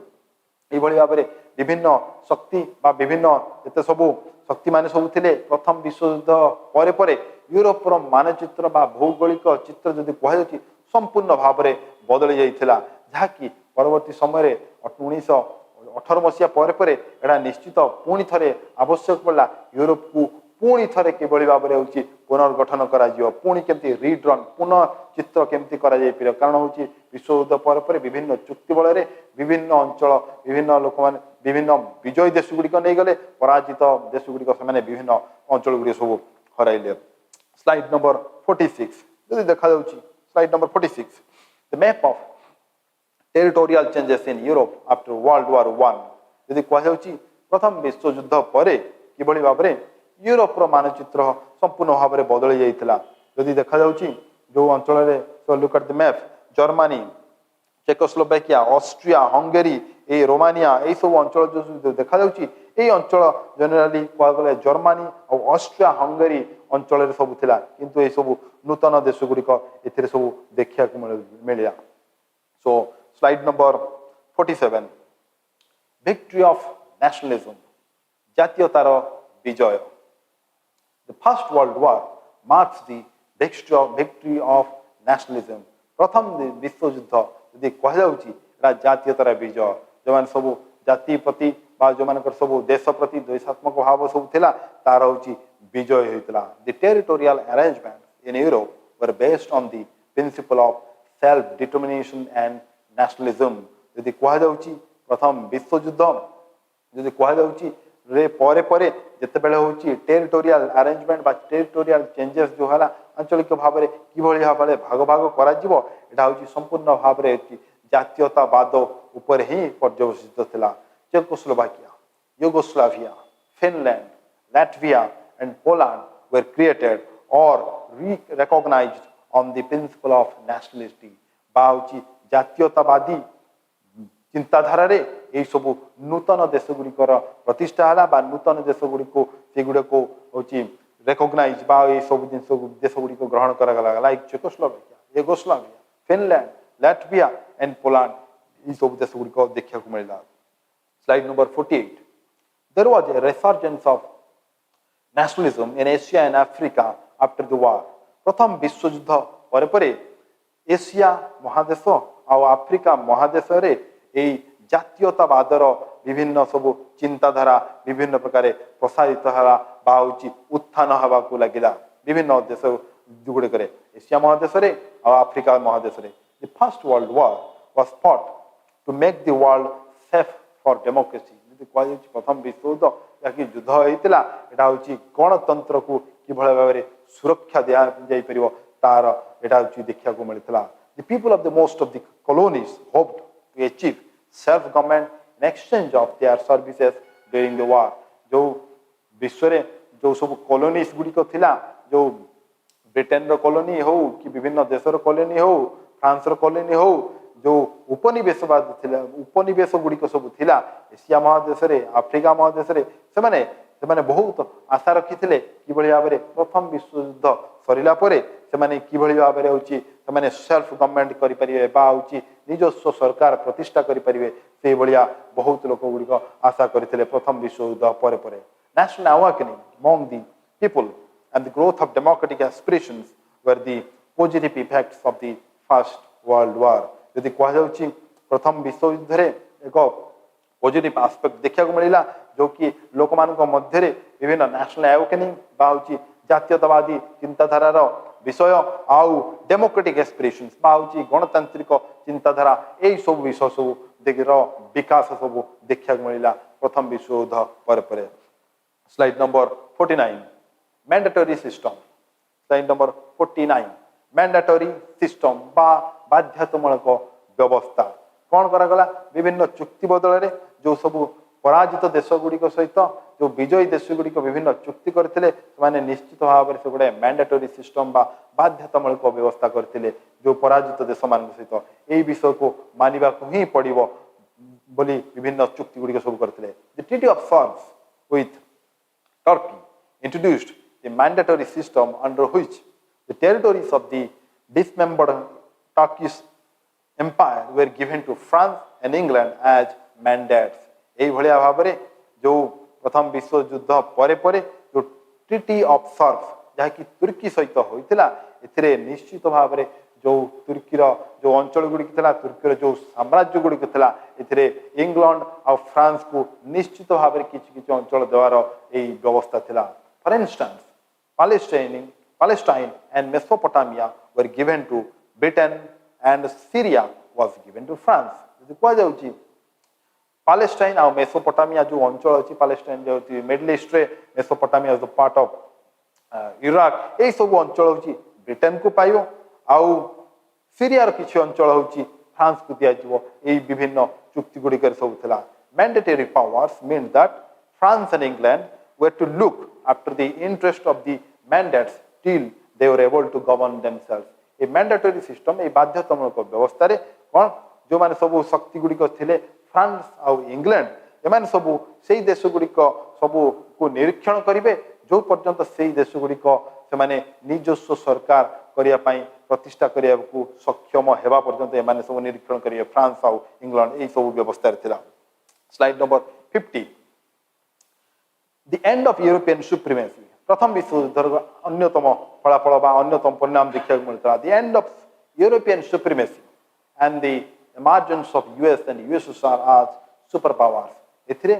ए भली भाबरे विभिन्न शक्ति बा विभिन्न एते सब शक्ति माने सब थिले प्रथम विश्व युद्ध परे परे यूरोप रो मानचित्र बा भौगोलिक चित्र यदि कह जाउची संपूर्ण भाबरे बदली जाइथिला जहाँकि परवर्ती समय रे 1918 मसीहा पर एटा निश्चित पुणी थे आवश्यक पड़ा यूरोप को पुणी थे किभली भाव में पुनर्गठन करा पुणी केमती रिड्रन पुनः चित्र केमती करा जाय कारण हूँ विश्व युद्ध पर विभिन्न चुक्ति बल विभिन्न अंचल विभिन्न लोक मैंने विभिन्न विजयी देश गुड़िक नहीं गले पराजित देश गुड़िक से विभिन्न अंचल गुड़ी सब हरइले। स्लाइड नंबर 46 यदि देखा slide number 46 the map of territorial changes in Europe after World War I. यदि कह जाउची प्रथम विश्व युद्ध पर किभली भाव में यूरोप रो मानचित्र संपूर्ण भाव में बदली जाइथिला। यदि देखा जाउची जो अंचल रे so look at the map Germany, Czechoslovakia, Austria, Hungary ए रोमानिया ए सब अंचल जो देखा जाउची এই অঞ্চল জেনেরালি কুহগলে জর্মানি আর অস্ট্রিয়া হঙ্গেরি অঞ্চলের সবু লা কিন্তু এই সবু নূতন দেশগুড়িক এতে সবু দেখা মিলিলা so slide number 47 victory of nationalism জাতীয়তার বিজয় The First World War marks the victory of nationalism. প্রথম বিশ্বযুদ্ধ যদি কুহযাଉଛି এটা জাতীয়তার বিজয় যেমন সবু জাতি প্রতি বা যেমানকর সবু দেশ প্রতি দ্বেষাত্মক ভাব সবু লা তার হচ্ছে বিজয় হয়েছিল The territorial arrangements in Europe were based on the principle of self-determination and nationalism. যদি কুহযাଉଛି প্রথম বিশ্বযুদ্ধ যদি কুহযাଉଛି রে পরে পরে যেতবেলে হচ্ছে টেরিটোরিয়াল আরেঞ্জমেন্ট বা টেরিটোরিয়াল চেঞ্জেস যে হলা আঞ্চলিক ভাবে কিভাবে ভাবে ভাগ ভাগ করা যাব এটা হচ্ছে সম্পূর্ণ ভাবে জাতীয়তাবাদ উপরে হি পর্যবসিত লা Czechoslovakia Yugoslavia Finland Latvia and Poland were created or recognized on the principle of nationality বা হচ্ছে জাতীয়তাবাদী চিন্তাধারারে এই সবু নূতন দেশগুড়িকর প্রতিষ্ঠা হলা বা নূতন দেশগুড়িক সেগুড়িক হচ্ছে রেকগনাইজ বা এই সব জিনিস দেশগুড়িক গ্রহণ করা গলা like Czechoslovakia Yugoslavia Finland Latvia and Poland এই সব দেশগুড়িক দেখা মিলিলা slide number 48 There was a resurgence of nationalism in Asia and Africa after the war. প্রথম বিশ্বযুদ্ধ পরে পরে এশিয়া মহাদেশ আর আফ্রিকা মহাদেশরে এই জাতীয়তাবাদর বিভিন্ন সবু চিন্তাধারা বিভিন্ন প্রকারে প্রসারিত হওয়া বা হচ্ছে উত্থান হওয়াকে লাগিলা বিভিন্ন দেশ গুড়িকরে এশিয়া মহাদেশরে আর আফ্রিকা মহাদেশরে The First World War was fought to make the world safe for democracy. যদি কুহযাଉଛି প্রথম বিশ্বযুদ্ধ যাকি যুদ্ধ হয়েছিল এটা হচ্ছে গণতন্ত্রকু কিভাবে ভাবে সুরক্ষা দিয়া যাই পারিব তার এটা হচ্ছে দেখা মিলিলা The people of the most of the colonies hoped to achieve self-government in exchange of their services during the war. जो विश्वरे जो सब कॉलोनीज गुड़िक थिला जो ब्रिटेन रो कॉलोनी हो कि विभिन्न देशर कॉलोनी हो फ्रांस रो कॉलोनी हो जो उपनिवेशवाद थिला उपनिवेश गुड़िक सब थिला एशिया महादेश रे आफ्रिका महादेश रे से बहुत आशा रखी थे कि भाव में प्रथम विश्वयुद्ध सरला से भाव में सेल्फ गवर्नमेंट करें निजस्व सरकार प्रतिष्ठा करें से भाया बहुत लोक गुड़िक आशा करते प्रथम विश्वयुद्ध पर national awakening among the people and the growth of democratic aspirations were the positive effects of the first world war यदि कहुच्छी प्रथम विश्वयुद्ध एक पॉजिटिव एस्पेक्ट देखा मिला जो कि लोक मान मध्य विभिन्न नेशनल अवेकनिंग बाउची जातीयतावादी चिंताधारार विषय आउ डेमोक्रेटिक एस्पिरेशंस बाउची गणतांत्रिक चिंताधारा यही सब विषय सब विकास सब देखा मिला प्रथम विश्वयुद्ध पर slide number 49 mandatory system slide number 49 mandatory system बा बाध्यतामूलक व्यवस्था कौन करागला विभिन्न चुक्ति बदल जो सब पराजित देश गुड़िक सहित जो विजयी देश गुड़िक विभिन्न चुक्ति करते निश्चित भाव में से गोटे मैंडेटरी सिस्टम बा बाध्यतामूलक व्यवस्था करते जो पराजित देश मान सहित यही विषय को मानवा ही पड़ो बोली विभिन्न चुक्ति गुड़िक सब करते the treaty of Sevres with Turkey introduced the mandatory system under which the territories of the dismembered Turkish empire were given to France and England as mandates यही भाव में जो प्रथम विश्वयुद्ध पर जो ट्रीटी ऑफ सर्व्स जहाँकि तुर्की सहित होता निश्चित भाव में जो तुर्कीर जो अंचल गुड़िक तुर्कीर जो साम्राज्य गुड़िक इंग्लैंड और फ्रांस को निश्चित भाव में किसी अंचल देवार यही व्यवस्था था for instance Palestine and Mesopotamia were given to Britain and Syria was given to France. कहुच्छी Palestine और मेसोपोटामिया जो अंचल अच्छी Palestine जो मिडल ईस्ट रे मेसोपोटामिया जो पार्ट ऑफ इराक यही सब अंचल हूँ ब्रिटेन को पाइब आउ सीरियार किसी अंचल हूँ फ्रांस को दिज्व यही विभिन्न चुक्ति गुड़िक सब था mandatory powers mean that France and England were to look after the interest of the mandates till they were able to govern themselves ये मैंडेटरी सिस्टम ये बाध्यतामूलक व्यवस्था कौन जो मैंने सब शक्ति गुड़िक थे फ्रांस आउ इंग्लैंड एमाने सबू से देश गुड़िक सबू को निरीक्षण करेंगे जो पर्यंत से देश गुड़िक से निजस्व सरकार करने प्रतिष्ठा करने को सक्षम होगा पर्यंत एमाने सब निरीक्षण करेंगे फ्रांस आउ इंग्लैंड यही सब व्यवस्था थिला। Slide number 50 the end of European supremacy प्रथम विश्व युद्धर अन्यतम फलाफल बा अन्यतम परिणाम देखा मिलता the end of European supremacy and the emergence of US and USSR as super powers एथिरे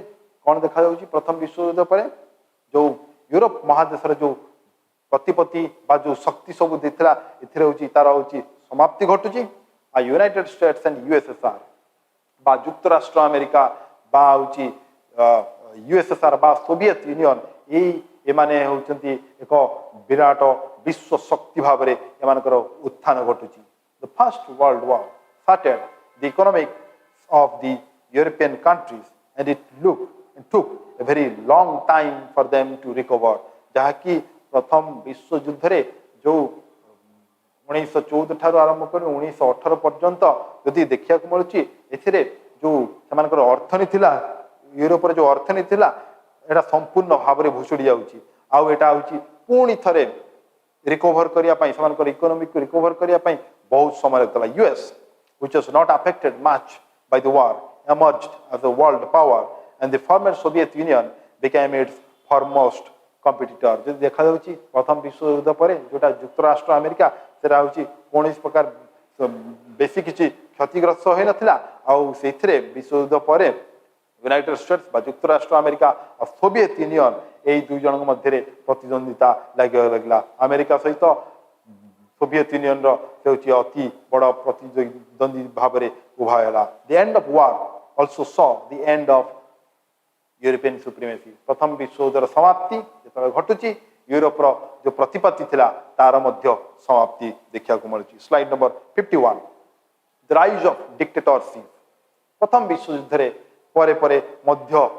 कौन देखा जाउची प्रथम विश्व युद्ध पर जो यूरोप महादेशर जो प्रतिपत्ति बा जो शक्ति सब देथिला एथिरे होची तार होची समाप्ति घटुची आ यूनाइटेड स्टेट्स एंड यूएसएसआर बा युक्त राष्ट्र अमेरिका बा होची यूएसएसआर बा सोवियत यूनियन एमाने होचंती एक विराट विश्व शक्ति भाव रे एमानकर उत्थान घटुची। The first world war started the economics of the European countries and it took a very long time for them to recover जहाँकि प्रथम विश्व युद्ध रे जो 1914 ठार आरंभ कर 1918 पर्यंत यदि देखा मिलूँ एथिरे जो सेमानकर अर्थनीति थिला यूरोप जो अर्थनीति थिला एटा संपूर्ण भाव में भुसुड़ी जाउची आउ एटा होची पुणी थरे रिकवर करिया पई सेमानकर इकोनॉमी को रिकवर करिया पई बहुत समय लगतला। US which was not affected much by the war, emerged as a world power, and the former Soviet Union became its foremost competitor. जो देखा जाउची प्रथम विश्व युद्ध पर जोटा युक्त राष्ट्र अमेरिका सेरा होची कोनोस प्रकार बेसी किछि क्षतिग्रस्त होई नथिला आउ सेथिरे विश्व युद्ध पर यूनाइटेड स्टेट्स बा युक्त राष्ट्र अमेरिका और सोवियत यूनियन एई दुई जनक मध्य प्रतिद्वंदिता लागला अमेरिका सहित सोवियत यूनियन से अति बड़ प्रतिद्वंदी भाव में उभा है। The end of war also saw the end of European supremacy प्रथम विश्व युद्धर समाप्ति जो घटुची यूरोप जो प्रतिपत्ति थिला तार मध्य समाप्ति देखा मिलूँ। Slide number 51 the rise of dictatorship प्रथम विश्व युद्ध परे परे मध्य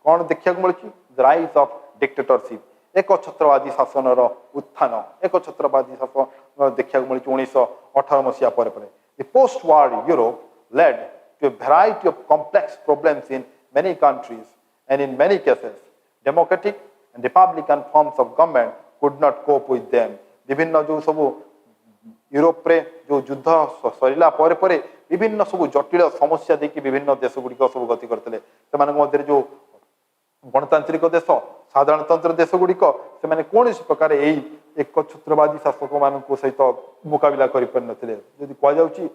कौन देखा मिलूँ द राइज ऑफ डिक्टेटरशिप एक छत्रवादी शासन उत्थान एक छत्रवादी शासन देखा मिलूँ 1918 मसीहा पर the post war Europe led to a variety of complex problems in many countries and in many cases democratic and republican forms of government could not cope with them विभिन्न जो सब यूरोप रे जो युद्ध सरला पर विभिन्न सब जटिल समस्या देखिए विभिन्न देश गुड़िक सब गति करते मध्य जो गणतांत्रिक देश साधारणतंत्र देश गुड़िक से कौन प्रकार यही एक छत्रवादी शासक मान सहित मुकाबला करें कहुच्छी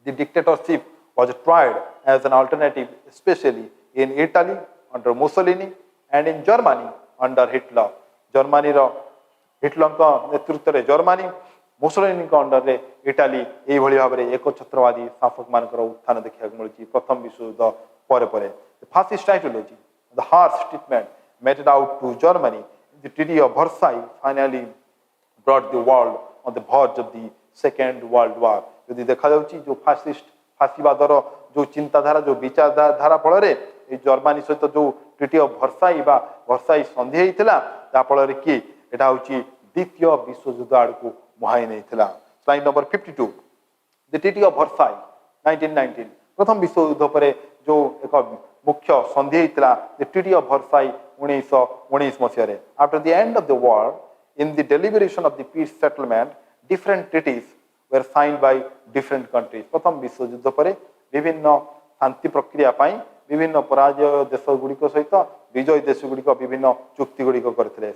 the dictatorship was tried as an alternative specially in Italy under Mussolini and in Germany under Hitler Germany Hitler नेतृत्व में जर्मनी मुसोलिनी अंडर रे इटाली यही भाव में एक छत्रवादी शासक मान उत्थान देखा मिलूँ प्रथम विश्व युद्ध पर fascist ideology the harsh treatment meted out to Germany in the Treaty of Versailles finally brought the world on the verge of the Second World War. यदि देखा जाउची जो फासीवादर जो चिंताधारा जो विचारधारा फल जर्मनी सहित जो ट्रिटी ऑफ वर्साई बा वर्साई संधि होता जहाँ फल कि एटा होची द्वितीय विश्व युद्ध आड़ को मुहाई नहीं थिला। Slide number 52 the treaty of Versailles 1919 प्रथम विश्व युद्ध पर जो एक मुख्य संधि होता द ट्रिटी ऑफ वर्साई 1919 मसीह after the end of the war in the deliberation of the peace settlement different treaties were signed by different countries प्रथम विश्व युद्ध पर विभिन्न शांति प्रक्रिया विभिन्न पराजय देश गुड़िक सहित विजयी देश गुड़िक विभिन्न चुक्ति गुड़िक करते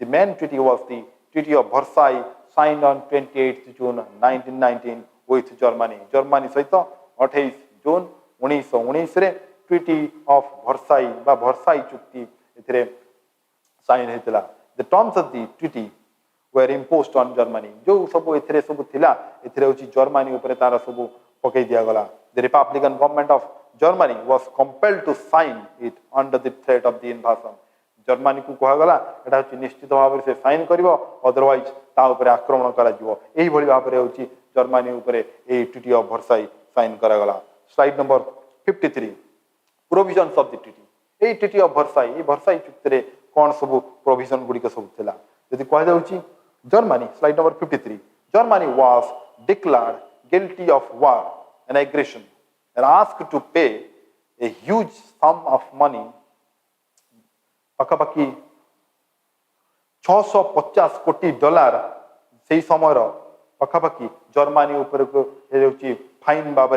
the main treaty was the treaty of Versailles signed on 28 June 1919 with Germany सहित 28 जून 1919 रे ट्रिटी ऑफ वर्साई बा वर्साई चुक्ति एथिरे साइन हेतला the terms of the treaty were imposed on Germany जो सब एथिरे सब थिला एथिरे होची जर्मनी ऊपर तार सब पकई दिया गला the republican government of Germany was compelled to sign it under the threat of the invasion Germany को कहा गला एटा होची निश्चित भाव से साइन करिवो अदरवाइज ता ऊपर आक्रमण करा जिवो एही भली भाव रे होची जर्मनी ऊपर ए ट्रिटी ऑफ वर्साई साइन करा गला। Slide number 53 provisions of the treaty ए ट्रिटी ऑफ वर्साई वर्साई चुक्ति रे कोन सब प्रोविजन गुडी सब थिला यदि कहा जाउची Germany slide number 53 Germany was declared guilty of war and aggression and asked to pay a huge sum of money पाखापाखि 650 कोटी डॉलर से समय पाखापाखि जर्मनी उपर को फाइन भाव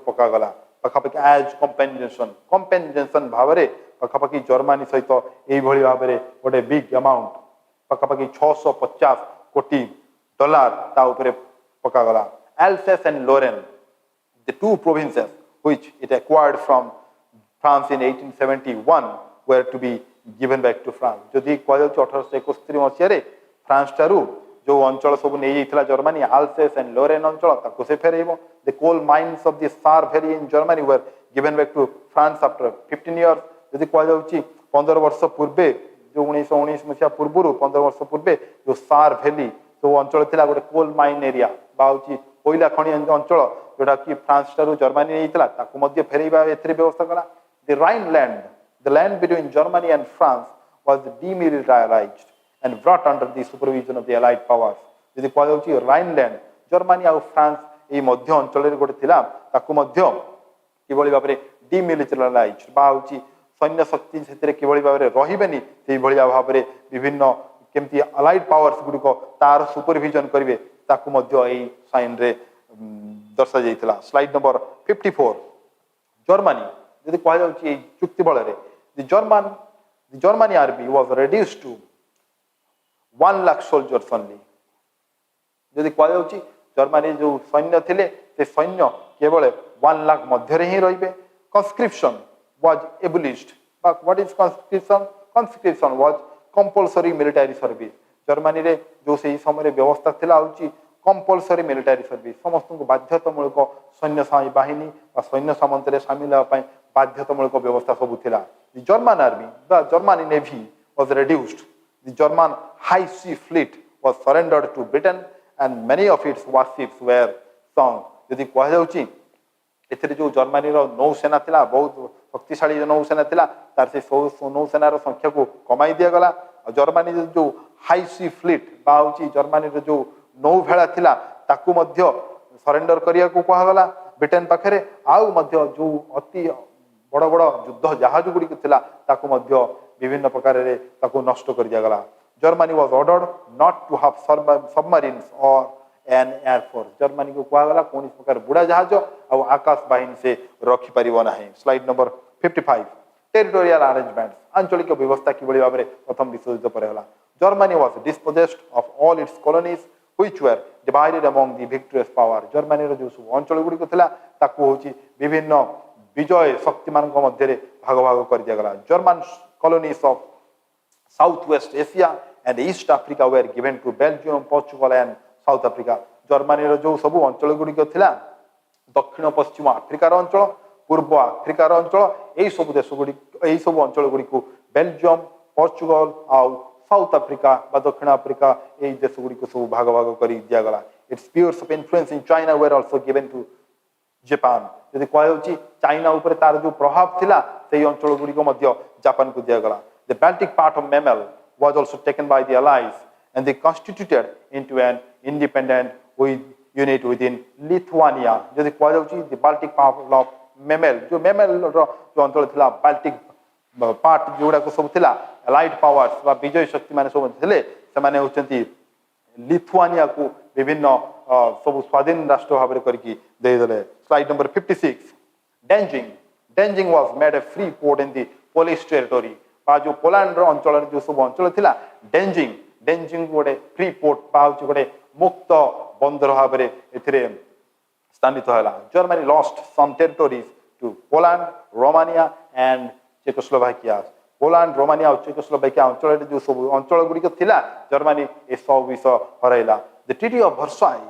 पका गला पाखापाखि एज कंपेनसेशन भाव पाखापाखि जर्मनी सहित यही भाव में गोटे बिग अमाउंट पाखापाखि 650 कोटी डॉलर ता उपरे पका गला Alsace and Lorraine the two provinces which it acquired from France in 1871 were to be given back to France. जदि कह 1871 मसीह फ्रांस ठारू जो अंचल सब नहीं जाइथिला जर्मनी आल्सेस एंड लोरेन अंचल ताको से फेरेइबो the coal mines of the Saar valley in Germany were given back to France after 15 years जदि कह 15 वर्ष पूर्वे जो 1919 मसीहा पूर्व 15 वर्ष पूर्वे जो सार वैली जो अंचल थिला गोटे कोल माइन एरिया बा कोयला खनि अंचल जोटा कि फ्रांस ठारू जर्मनी नहीं थिला ताको मध्य फेरेइबा एथरे व्यवस्था कला the Rhine land the land between Germany and France was demilitarized and brought under the supervision of the Allied powers. यदि कह जाउची राइनलैंड जर्मनी और फ्रांस ए मध्य अंचल रे गोटे थिला ताको मध्य किबळी भाबरे डिमिलिटाराइज्ड बा होची सैन्य शक्ति सेतरे किबळी भाबरे रहिबेनी सेही भलिया भाबरे विभिन्न केमती अलाइड पावर्स गुडिको तार सुपरविजन करिवे ताको मध्य एई साइन रे दर्शा जाइथिला स्लाइड नंबर 54 जर्मनी यदि कह जाउची चुक्ति बळ रे the German army was reduced to 1 lakh soldiers only. यदि कह जाउची जर्मनी जो सैन्य थिले से सैन्य केवल 1 लाख मध्य रे ही रहिबे conscription was abolished but what is conscription was compulsory military service Germany रे जो से समय रे व्यवस्था थिला होची कंपलसरी मिलिटारी सर्विस समस्त को बाध्यतामूलक सैन्य बाहिनी और सैन्य सामंत रे शामिल होपाई बाध्यतामूलक व्यवस्था सब थिला The German army, the German navy was reduced. The German high sea fleet was surrendered to Britain and many of its warships were sunk. यदि कह जाउची एथरे जो जर्मनी रो नौसेना थिला बहुत शक्तिशाली नौसेना थिला तार से नौसेना रो संख्या को कमाई दिया गला और जर्मनी जो हाई सी फ्लीट बा होची जर्मनी रो जो नौभेला थिला ताकू मध्य सरेंडर करिया को कहा गला ब्रिटेन पाखरे आउ मध्य जो अति बड़ बड़ युद्ध जहाज गुड़ी थिला ताकू मध्य विभिन्न प्रकार रे ताकू नष्ट कर दिया गला Germany was ordered not to have submarines और एन एयरफोर्स जर्मनी को कहा गला कोन प्रकार बुड़ा जहाज और आकाश बाहिनी से रखि परिबो नाही स्लाइड नंबर 55 टेरिटोरियल अरेंजमेंट्स आंचलिक व्यवस्था किबळी भाबरे प्रथम विश्व युद्ध पर होला Germany was dispossessed of all its colonies which were divided among the victorious power Germany रो जो सब अंचल गुडी को थिला ताकू होची विभिन्न विजय शक्तिमान को मध्य रे भाग भाग कर दिया गला German colonies of south west Asia and east Africa were given to Belgium Portugal and South Africa Germany रो जो सब अंचल गुडी को थिला दक्षिण पश्चिम अफ्रिकार अंचल पूर्व अफ्रिकार अंचल एई सब देश गुडी एई सब अंचल गुडी को बेल्जियम पोर्चुगल और साउथ अफ्रिका बा दक्षिण अफ्रिका एई देश गुडी को सब भाग भाग कर दिया गला its spheres of influence in China were also given to Japan यदि कह जाउची चाइना ऊपर तार जो प्रभाव थिला सेही अंचल गुडी को मध्य जापान को दिया गला the Baltic part of Memel was also taken by the allies and they constituted into an independent unit within Lithuania यदि कह जाउची the Baltic part of Memel जो अंचल थिला बाल्टिक पार्ट जोड़ा को सब थिला अलाइड पावर्स बा विजय शक्ति माने सब थिले से माने होचंती लिथुआनिया को विभिन्न सब स्वाधीन राष्ट्र भाव करके दे देले slide number 56 Danzig was made a free port in the Polish territory बा जो पोलैंड रो अंचल जो सब अंचल थिला डेंजिंग गोटे फ्री पोर्ट बा गोटे मुक्त बंदर भाव में एथिरे स्थानित होला Germany lost some territories to Poland Romania and Czechoslovakia Poland Romania और चेकोस्लोवाकिया अंचल जो सब अंचल गुडी को थिला जर्मनी ए सब विषय हरैला the treaty of Versailles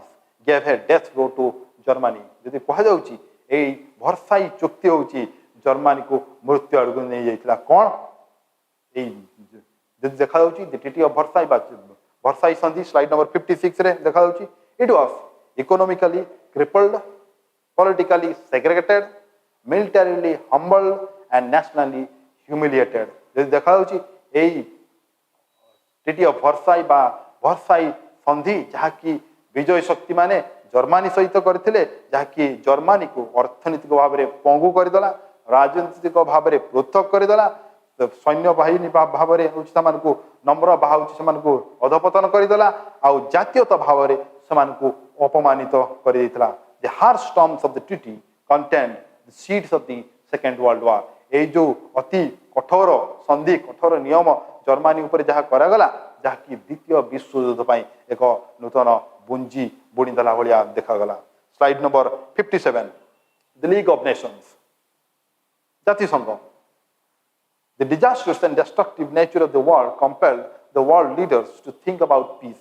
gave a death blow to Germany यदि कह जाउची ए वर्साई चुक्ति होची जर्मनी को मृत्यु अड़गु नहीं जाइथिला कोन ए यदि देखा जाउची द ट्रीटी ऑफ वर्साई बा वर्साई संधि स्लाइड नंबर 56 रे देखा जाउची it was economically crippled politically segregated militarily humbled and nationally humiliated यदि देखा जाउची एई ट्रीटी ऑफ वर्साई बा वर्साई संधि जहा कि विजय शक्ति माने जर्मनी सहित करथिले जहा कि जर्मनी को अर्थनीतिक भाव में पंगु करदेला राजनीतिक भाव में पृथक करदेला सैन्य बाहिनी भाव में हूँ नम्र बाहर अधपतन करदेला आउ जातीयता भाव में से अपमानित कर the harsh terms of the treaty content the seeds of the second world वार ये जो अति कठोर संधि कठोर नियम जर्मनी उपर जहाँ करागला जहाँकि द्वितीय विश्वयुद्ध पर एक नूतन बुंजी बुणीदेला भाया देखागला slide number 57 the League of Nations जातिसंघ The disastrous and destructive nature of the war compelled the world leaders to think about peace.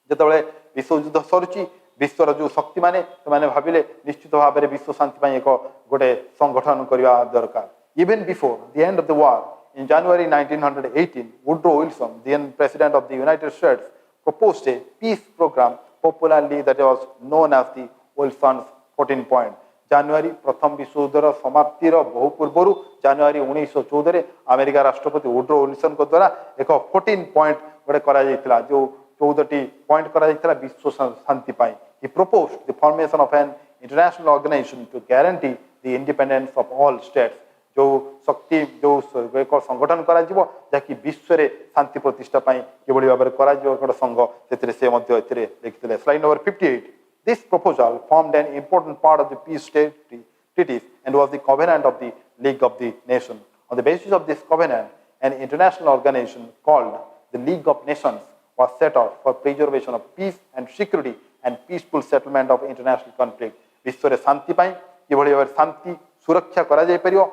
जेतबले विश्वयुद्ध सरुची विश्वर जो शक्ति माने से भाविले निश्चित भाव में विश्व शांति एक गोटे संगठन करने दरकार. Even before the end of the war in January 1918, Woodrow Wilson, then President of the United States, proposed a peace program popularly that was known as the Wilson's 14 point. January प्रथम विश्वयुद्धर समाप्तिर बहु पूर्व जानुरी 1914 अमेरिका राष्ट्रपति वुड्रो विल्सन द्वारा एक 14 point गोटे करा जो 14टी point करा विश्व शांति पाई. He proposed the formation of an international organization to guarantee the independence of all states. जो शक्ति जो एक संगठन करा जहाँकि विश्व में शांति प्रतिष्ठा किभली भाव में संघ से लिखिते. Slide number 58. This proposal formed an important part of the peace treaties and was the covenant of the League of the Nations. On the basis of this covenant, an international organization called the League of Nations was set up for preservation of peace and security and peaceful settlement of international conflict. विश्व रे शांति पाई किभली भाव शांति सुरक्षा करा जाय परियो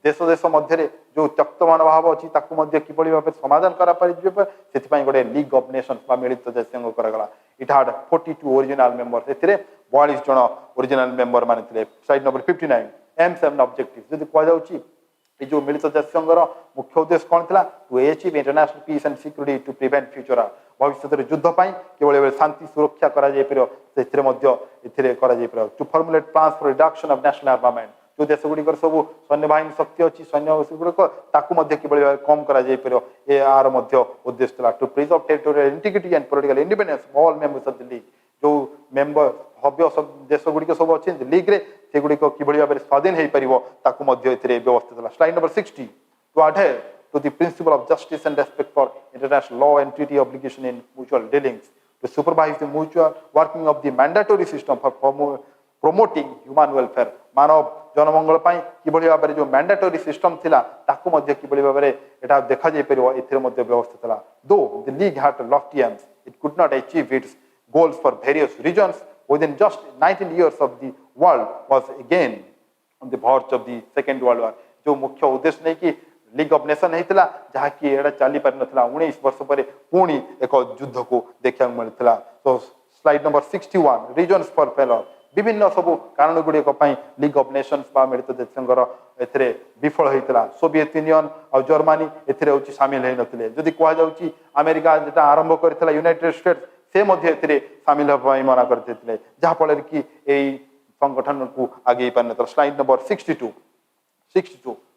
देश देश मध्य जो त्यक्त मनोभाव अच्छी किभली भाव समाधान करा गोटे लीग ऑफ नेशंस मिलित जातिसंघ करागला. इट हाड 42 ओरिजिनल मेंबर्स एथिरे 42 जन ओरिजिनल मेंबर माने थिले. Slide number 59 AIIMS and objectives जदि कह जाउची ए जो मिलित जातिसंघर मुख्य उद्देश्य कौन थिला to achieve international peace and security to prevent future भविष्य युद्ध पाई किभली शांति सुरक्षा करा जाय परियो सेथिरे मध्य एथिरे करा जाय परियो to formulate plans for reduction of national armament जो देश गुड़िकर सब सैन्य बाहिनी शक्ति अच्छी सैन्य गुड़िक कि कम कर आर उद्देश्य था to preserve territorial integrity and political independence all members of the league जो मेंबर भव्य देश गुड़िक सब अच्छे लीग रे से गुड़िक किभली भाव स्वाधीन हो पार व्यवस्थित था. Slide number 60 to adhere to the principle of justice and respect for international law and treaty obligation in mutual dealings to supervise the mutual working of the mandatory system for promoting human welfare मानव जनमंगल किभली भाव में जो mandatory system थिला ताकू मध्य किभली भाव में एटा देखा जाय परियो एथिरे मध्य व्यवस्थित था. Though the league had lofty aims it could not achieve its goals for various reasons within just 19 years of the world was again on the verge of the second world war. जो मुख्य उद्देश्य नहीं कि league of nation होता जहाँ कि एटा चली पार नाला 19 वर्ष पर पुणी एक युद्ध को देखा मिलता. तो slide number 61 reasons for failure विभिन्न सब कारण गुड़िक लीग ऑफ नेशंस मिलित जातिसंघर ए विफल होता. सोवियत यूनियन और जर्मनी ए सामिल होते जदि कहुच्छी अमेरिका जेटा आरंभ करता यूनाइटेड स्टेट्स से सामिल होगा मना करते जहाँफल कि संगठन को आगे पार ना. स्लाइड नंबर 62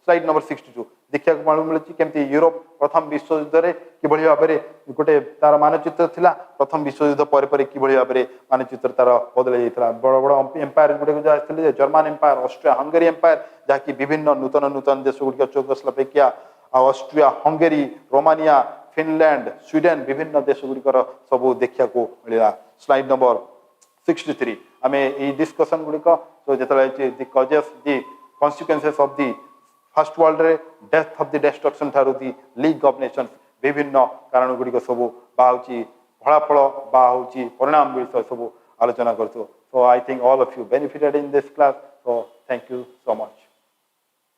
स्लाइड नंबर 62 देखा मिली केमती यूरोप प्रथम विश्वयुद्ध में किभली भाव में गोटे तार मानचित्र थिला प्रथम विश्वयुद्ध पर किभली भाव में मानचित्र तार बदल जाता. बड़ बड़ एम्पायर गुड़े जो German empire Austria Hungary empire जहाँकि विभिन्न नूतन नूतन देश गुड़िक Czechoslovakia Austria Hungary Romania Finland Sweden विभिन्न देश गुड़िकर सब देखा मिलला. स्लाइड नंबर 63 आम ये डिस्कसन गुड़िक जो causes the consequences of the first world रे डेथ ऑफ द डिस्ट्रक्शन ठारू दी लीग ऑफ नेशंस विभिन्न कारण गुड़िक सब बाहूँ फलाफल बाहूँ परिणाम विषय सब आलोचना करसु. So I think all of you benefited in this class. So thank you so much.